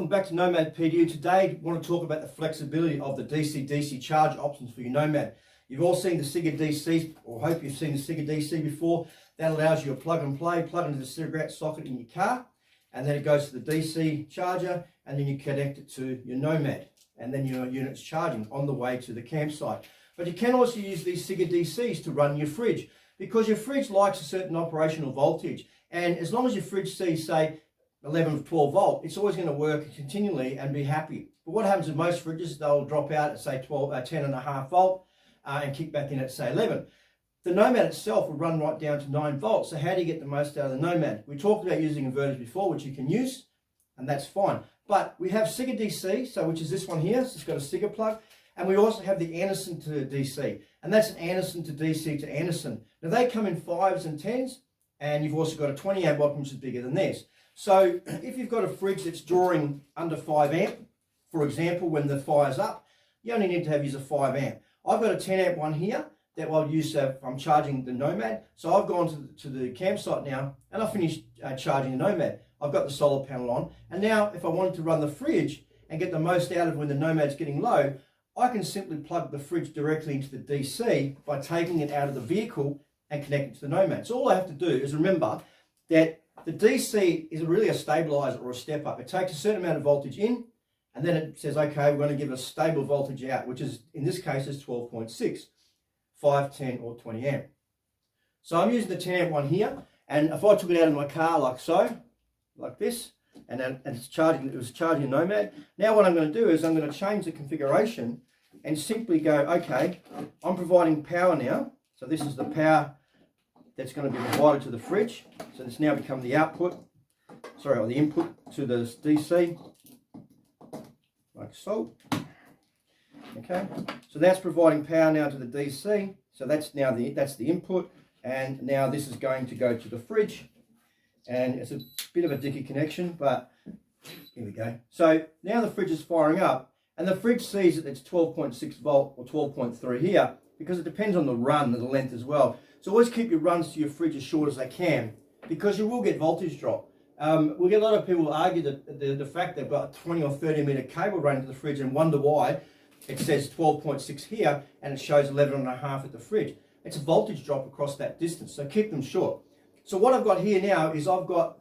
Welcome back to Nomad PDU. Today, I want to talk about the flexibility of the DC-DC charge options for your Nomad. You've all seen the ciga DC, or hope you've seen the ciga DC before. That allows you to plug and play, plug into the cigarette socket in your car, and then it goes to the DC charger, and then you connect it to your Nomad, and then your unit's charging on the way to the campsite. But you can also use these ciga DCs to run your fridge, because your fridge likes a certain operational voltage, and as long as your fridge sees, say, 11 or 12 volt, it's always going to work continually and be happy. But what happens with most fridges, they'll drop out at say 10.5 volt and kick back in at say 11. The Nomad itself will run right down to 9 volts. So how do you get the most out of the Nomad? We talked about using inverters before, which you can use, and that's fine. But we have ciga DC, so which is this one here. So it's got a ciga plug. And we also have the Anderson to DC, and that's an Anderson to DC to Anderson. Now they come in 5s and 10s, and you've also got a 20 amp one, which is bigger than this. So if you've got a fridge that's drawing under 5 amp, for example, when the fire's up, you only need to use a 5 amp. I've got a 10 amp one here that I'll use if I'm charging the Nomad. So I've gone to the campsite now, and I've finished charging the Nomad. I've got the solar panel on, and now if I wanted to run the fridge and get the most out of when the Nomad's getting low, I can simply plug the fridge directly into the DC by taking it out of the vehicle and connecting it to the Nomad. So all I have to do is remember that the DC is really a stabilizer or a step up. It takes a certain amount of voltage in, and then it says, okay, we're going to give a stable voltage out, which is, in this case, is 12.6, 5, 10, or 20 amp. So I'm using the 10 amp one here, and if I took it out of my car like so, like this, and it's charging, it was charging a Nomad. Now what I'm going to do is I'm going to change the configuration and simply go, okay, I'm providing power now. So this is the power that's going to be provided to the fridge. So it's now become the output, or the input to the DC, like so. Okay, so that's providing power now to the DC. So that's now that's the input, and now this is going to go to the fridge. And it's a bit of a dicky connection, but here we go. So now the fridge is firing up, and the fridge sees that it's 12.6 volt or 12.3 here, because it depends on the run and the length as well. So always keep your runs to your fridge as short as they can, because you will get voltage drop. We'll get a lot of people argue that the fact they've got a 20 or 30 meter cable running to the fridge and wonder why it says 12.6 here and it shows 11.5 at the fridge. It's a voltage drop across that distance, so keep them short. So what I've got here now is I've got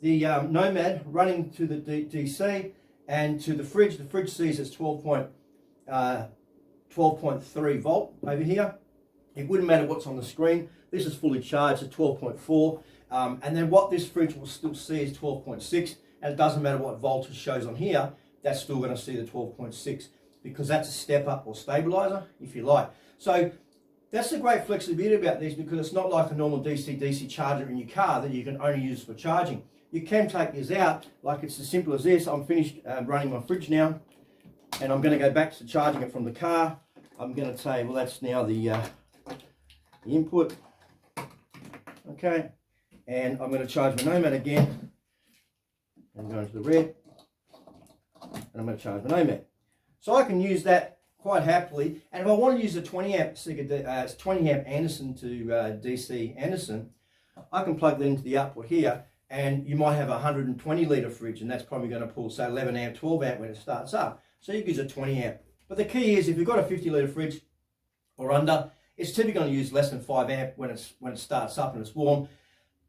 the Nomad running to the DC and to the fridge. The fridge sees it's 12.3 volt over here. It wouldn't matter what's on the screen. This is fully charged at 12.4. And then what this fridge will still see is 12.6. And it doesn't matter what voltage shows on here, that's still going to see the 12.6, because that's a step up or stabilizer, if you like. So that's the great flexibility about these, because it's not like a normal DC-DC charger in your car that you can only use for charging. You can take this out, like it's as simple as this. I'm finished running my fridge now, and I'm going to go back to charging it from the car. I'm going to say, well, that's now the input. Okay, and I'm going to charge my Nomad again. I'm going to the red, and I'm going to charge my Nomad. So I can use that quite happily, and if I want to use a 20 amp Anderson to DC Anderson, I can plug that into the output here, and you might have a 120 litre fridge, and that's probably going to pull say 11 amp, 12 amp when it starts up. So you can use a 20 amp. But the key is, if you've got a 50 litre fridge or under, it's typically going to use less than 5 amp when it starts up and it's warm.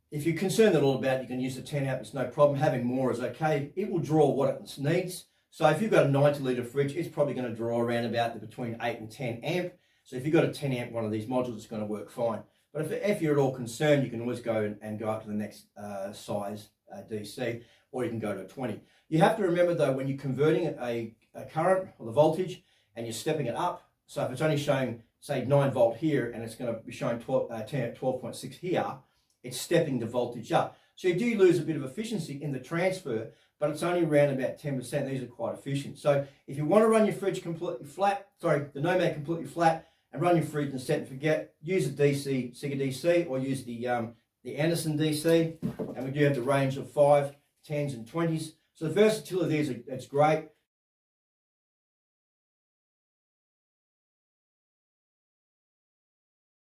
If you're concerned at all about it, you can use the 10 amp, it's no problem. Having more is okay. It will draw what it needs. So if you've got a 90 litre fridge, it's probably going to draw around about between 8 and 10 amp. So if you've got a 10 amp one of these modules, it's going to work fine. But if you're at all concerned, you can always go and go up to the next size DC, or you can go to a 20. You have to remember though, when you're converting a current or the voltage and you're stepping it up, so if it's only showing say 9 volt here and it's going to be showing 12.6 here, it's stepping the voltage up. So you do lose a bit of efficiency in the transfer, but it's only around about 10%. These are quite efficient. So if you want to run your fridge completely flat, the Nomad completely flat, and run your fridge and set and forget, use the DC, ciga DC, or use the Anderson DC. And we do have the range of 5, 10s, and 20s. So the versatility of these, it's great.